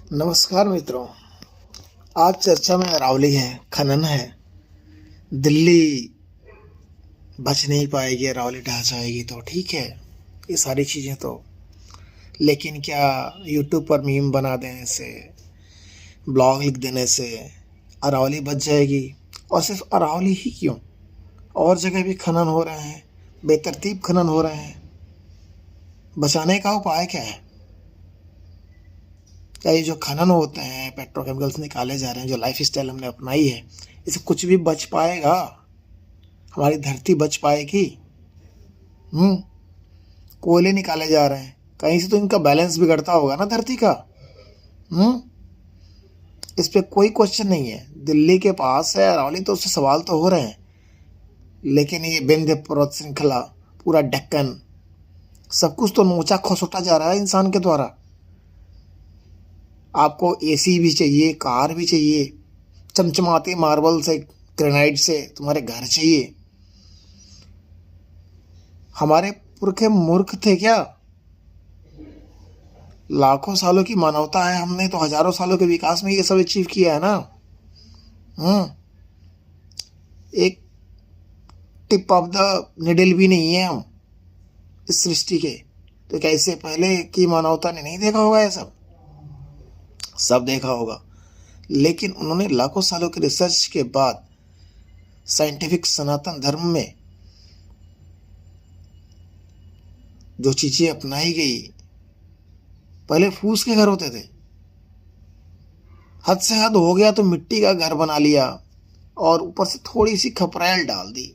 नमस्कार मित्रों। आज चर्चा में अरावली है, खनन है। दिल्ली बच नहीं पाएगी, अरावली ढह जाएगी तो ठीक है, ये सारी चीज़ें तो। लेकिन क्या यूट्यूब पर मीम बना देने से, ब्लॉग लिख देने से अरावली बच जाएगी? और सिर्फ अरावली ही क्यों, और जगह भी खनन हो रहे हैं, बेतरतीब खनन हो रहे हैं। बचाने का उपाय क्या है? क्या ये जो खनन होते हैं, पेट्रोकेमिकल्स निकाले जा रहे हैं, जो लाइफ स्टाइल हमने अपनाई है, इससे कुछ भी बच पाएगा? हमारी धरती बच पाएगी? कोयले निकाले जा रहे हैं, कहीं से तो इनका बैलेंस बिगड़ता होगा ना धरती का। हम्म इस पे कोई क्वेश्चन नहीं है। दिल्ली के पास है अरावली, तो उससे सवाल तो हो रहे हैं। लेकिन ये विंध्य पर्वत श्रृंखला, पूरा डेक्कन, सब कुछ तो नोचा खसोटा जा रहा है इंसान के द्वारा। आपको एसी भी चाहिए, कार भी चाहिए, चमचमाते मार्बल से, ग्रेनाइट से तुम्हारे घर चाहिए। हमारे पुरखे मूर्ख थे क्या? लाखों सालों की मानवता है, हमने तो हजारों सालों के विकास में ये सब अचीव किया है ना। हम्म एक टिप ऑफ द निडल भी नहीं है हम इस सृष्टि के। तो क्या इससे पहले की मानवता ने नहीं देखा होगा? ये सब देखा होगा। लेकिन उन्होंने लाखों सालों के रिसर्च के बाद साइंटिफिक सनातन धर्म में जो चीजें अपनाई गई, पहले फूस के घर होते थे, हद से हद हो गया तो मिट्टी का घर बना लिया और ऊपर से थोड़ी सी खपरेल डाल दी।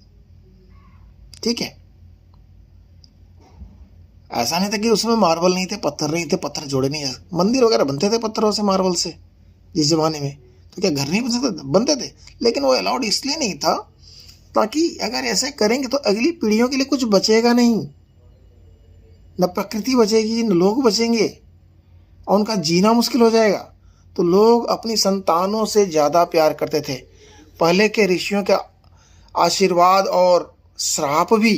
ठीक है, ऐसा नहीं था कि उसमें मार्बल नहीं थे, पत्थर नहीं थे, पत्थर जोड़े नहीं। मंदिर वगैरह बनते थे पत्थरों से, मार्बल से जिस जमाने में। तो क्या घर नहीं बनते थे? लेकिन वो अलाउड इसलिए नहीं था ताकि अगर ऐसे करेंगे तो अगली पीढ़ियों के लिए कुछ बचेगा नहीं। न प्रकृति बचेगी, न लोग बचेंगे, और उनका जीना मुश्किल हो जाएगा। तो लोग अपनी संतानों से ज़्यादा प्यार करते थे। पहले के ऋषियों के आशीर्वाद और श्राप भी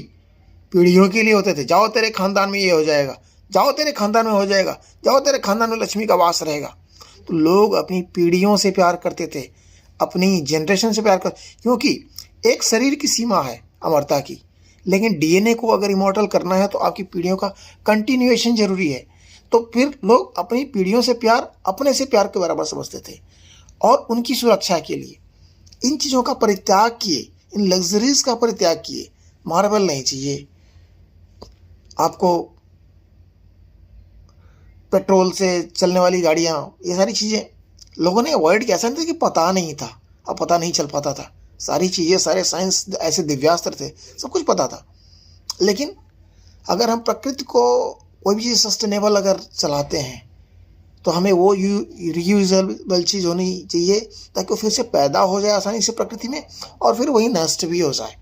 पीढ़ियों के लिए होते थे। जाओ तेरे खानदान में ये हो जाएगा, जाओ तेरे खानदान में हो जाएगा, जाओ तेरे खानदान में लक्ष्मी का वास रहेगा। तो लोग अपनी पीढ़ियों से प्यार करते थे, अपनी जनरेशन से प्यार कर, क्योंकि एक शरीर की सीमा है अमरता की। लेकिन डीएनए को अगर इमॉर्टल करना है तो आपकी पीढ़ियों का कंटिन्यूएशन जरूरी है। तो फिर लोग अपनी पीढ़ियों से प्यार अपने से प्यार के बराबर समझते थे, और उनकी सुरक्षा के लिए इन चीज़ों का परित्याग किए, इन लग्जरीज का परित्याग किए। मार्बल नहीं चाहिए आपको, पेट्रोल से चलने वाली गाड़ियाँ, ये सारी चीज़ें लोगों ने अवॉइड किया। ऐसा नहीं था कि पता नहीं था, अब पता नहीं चल पाता था। सारी चीज़ें, सारे साइंस ऐसे दिव्यास्त्र थे, सब कुछ पता था। लेकिन अगर हम प्रकृति को कोई भी चीज़ सस्टेनेबल अगर चलाते हैं तो हमें वो रियूजेबल चीज़ होनी चाहिए, ताकि वो फिर से पैदा हो जाए आसानी से प्रकृति में, और फिर वही नष्ट भी हो जाए।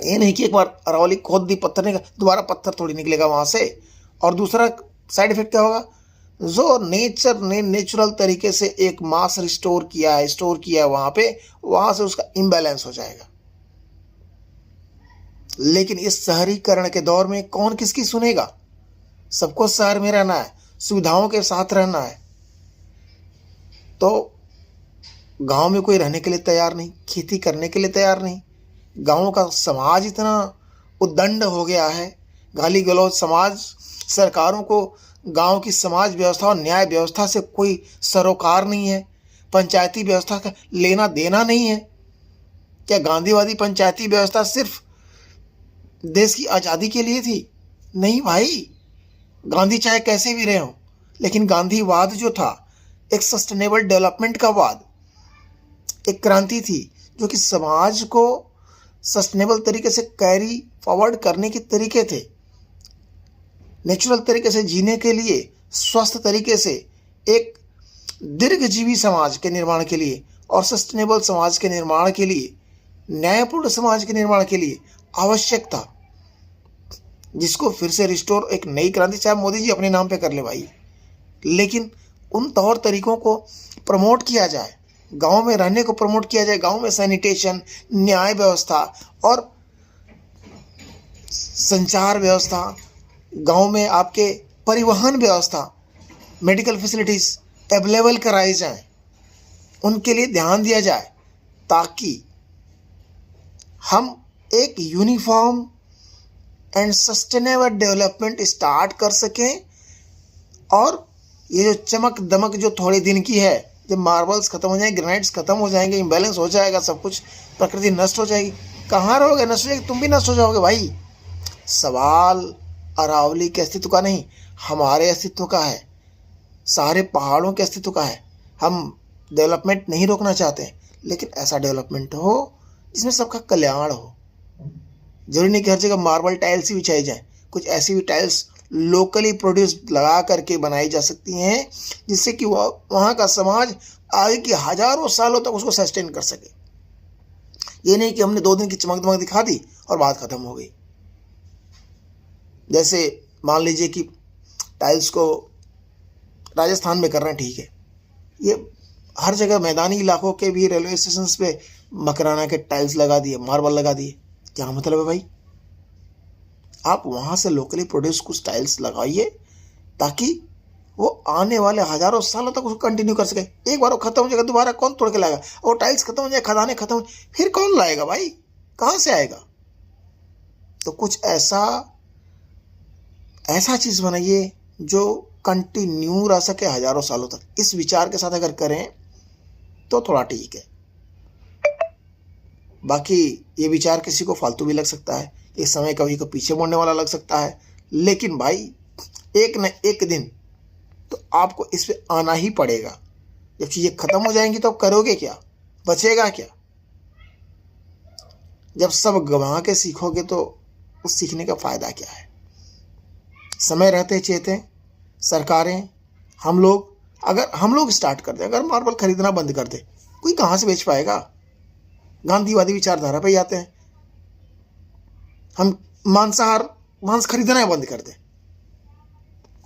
ये नहीं कि एक बार अरावली खोद दी, पत्थर निकल, दोबारा पत्थर थोड़ी निकलेगा वहाँ से। और दूसरा साइड इफेक्ट क्या होगा? जो नेचर ने नेचुरल तरीके से एक मास रिस्टोर किया है, स्टोर किया है वहाँ पे, वहाँ से उसका इम्बैलेंस हो जाएगा। लेकिन इस शहरीकरण के दौर में कौन किसकी सुनेगा? सबको शहर में रहना है, सुविधाओं के साथ रहना है। तो गांव में कोई रहने के लिए तैयार नहीं, खेती करने के लिए तैयार नहीं। गांव का समाज इतना उद्दंड हो गया है, गाली गलौज समाज। सरकारों को गांव की समाज व्यवस्था और न्याय व्यवस्था से कोई सरोकार नहीं है। पंचायती व्यवस्था का लेना देना नहीं है। क्या गांधीवादी पंचायती व्यवस्था सिर्फ देश की आज़ादी के लिए थी? नहीं भाई, गांधी चाहे कैसे भी रहे हों, लेकिन गांधीवाद जो था एक सस्टेनेबल डेवलपमेंट का वाद, एक क्रांति थी जो कि समाज को सस्टेनेबल तरीके से कैरी फॉरवर्ड करने के तरीके थे। नेचुरल तरीके से जीने के लिए, स्वस्थ तरीके से, एक दीर्घजीवी समाज के निर्माण के लिए और सस्टेनेबल समाज के निर्माण के लिए, न्यायपूर्ण समाज के निर्माण के लिए आवश्यक था, जिसको फिर से रिस्टोर, एक नई क्रांति चाहे मोदी जी अपने नाम पे कर ले भाई, लेकिन उन तौर तरीकों को प्रमोट किया जाए, गांव में रहने को प्रमोट किया जाए। गांव में सैनिटेशन, न्याय व्यवस्था और संचार व्यवस्था, गांव में आपके परिवहन व्यवस्था, मेडिकल फैसिलिटीज़, अवेलेबल कराए जाएं, उनके लिए ध्यान दिया जाए, ताकि हम एक uniform and sustainable development start कर सकें। और ये जो चमक दमक जो थोड़े दिन की है, जब मार्बल्स खत्म हो जाएंगे, ग्रेनाइट्स खत्म हो जाएंगे, इम्बैलेंस हो जाएगा, सब कुछ, प्रकृति नष्ट हो जाएगी, कहाँ रहोगे? नष्ट हो जाएगी, तुम भी नष्ट हो जाओगे भाई। सवाल अरावली के अस्तित्व का नहीं, हमारे अस्तित्व का है, सारे पहाड़ों के अस्तित्व का है। हम डेवलपमेंट नहीं रोकना चाहते, लेकिन ऐसा डेवलपमेंट हो जिसमें सबका कल्याण हो। जरूरी नहीं कि हर जगह मार्बल टाइल्स ही बिछाई जाए, कुछ ऐसी भी टाइल्स लोकली प्रोड्यूस लगा करके बनाई जा सकती हैं, जिससे कि वहाँ का समाज आगे की हजारों सालों तक उसको सस्टेन कर सके। ये नहीं कि हमने 2 दिन की चमक दमक दिखा दी और बात खत्म हो गई। जैसे मान लीजिए कि टाइल्स को राजस्थान में कर रहे हैं, ठीक है, ये हर जगह मैदानी इलाकों के भी रेलवे स्टेशन पे मकराना के टाइल्स लगा दिए, मार्बल लगा दिए, क्या मतलब है भाई? आप वहाँ से लोकली प्रोड्यूस कुछ टाइल्स लगाइए, ताकि वो आने वाले हजारों सालों तक उसको कंटिन्यू कर सके। एक बार वो खत्म हो जाएगा, दोबारा कौन तोड़ के लाएगा? और टाइल्स खत्म हो जाए, खदानें खत्म हो, फिर कौन लाएगा भाई? कहाँ से आएगा? तो कुछ ऐसा चीज़ बनाइए जो कंटिन्यू रह सके हजारों सालों तक। इस विचार के साथ अगर करें तो थोड़ा ठीक है। बाकी ये विचार किसी को फालतू भी लग सकता है, ये समय कभी को पीछे मुड़ने वाला लग सकता है, लेकिन भाई एक न एक दिन तो आपको इस पे आना ही पड़ेगा। जब चीज़ें खत्म हो जाएंगी तो आप करोगे क्या? बचेगा क्या? जब सब गंवा के सीखोगे तो उस सीखने का फायदा क्या है? समय रहते चेतें, सरकारें, हम लोग, अगर हम लोग स्टार्ट कर दें, अगर मार्बल खरीदना बंद कर दे, कोई कहाँ से बेच पाएगा? गांधीवादी विचारधारा पे ही आते हैं। हम मांस खरीदना ही बंद कर दें,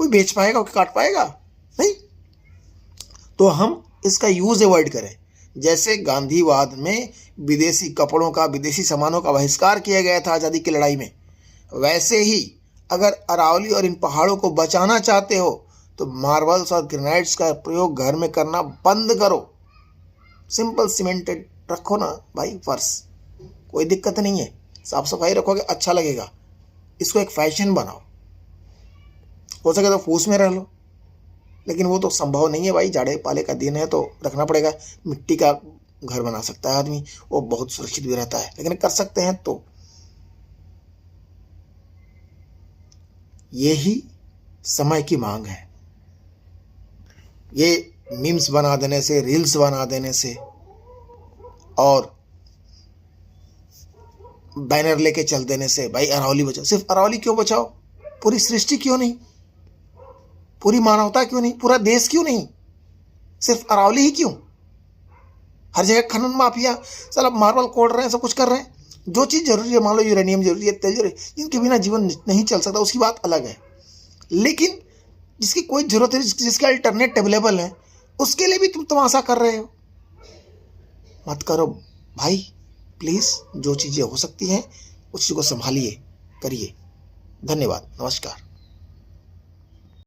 कोई बेच पाएगा? कोई काट पाएगा? नहीं। तो हम इसका यूज अवॉइड करें। जैसे गांधीवाद में विदेशी कपड़ों का, विदेशी सामानों का बहिष्कार किया गया था आज़ादी की लड़ाई में, वैसे ही अगर अरावली और इन पहाड़ों को बचाना चाहते हो तो मार्बल्स और ग्रेनाइट्स का प्रयोग घर में करना बंद करो। सिंपल सीमेंटेड रखो ना भाई फर्श, कोई दिक्कत नहीं है। साफ सफाई रखोगे, अच्छा लगेगा। इसको एक फैशन बनाओ, हो सके तो फूस में रह लो, लेकिन वो तो संभव नहीं है भाई। जाड़े पाले का दिन है तो रखना पड़ेगा। मिट्टी का घर बना सकता है आदमी, वो बहुत सुरक्षित भी रहता है, लेकिन कर सकते हैं तो। यही समय की मांग है। ये मीम्स बना देने से, रील्स बना देने से और बैनर लेके चल देने से भाई अरावली बचाओ, सिर्फ अरावली क्यों बचाओ? पूरी सृष्टि क्यों नहीं? पूरी मानवता क्यों नहीं? पूरा देश क्यों नहीं? सिर्फ अरावली ही क्यों? हर जगह खनन माफिया साला मार्बल कोड़ रहे हैं, सब कुछ कर रहे हैं। जो चीज़ जरूरी है, मान लो यूरेनियम जरूरी है, तेल जरूरी है, जिनके बिना जीवन नहीं चल सकता, उसकी बात अलग है। लेकिन जिसकी कोई जरूरत है, जिसके अल्टरनेट अवेलेबल है, उसके लिए भी तुम तमाशा कर रहे हो। मत करो भाई प्लीज़। जो चीज़ें हो सकती हैं उस चीज़ को संभालिए, करिए। धन्यवाद, नमस्कार।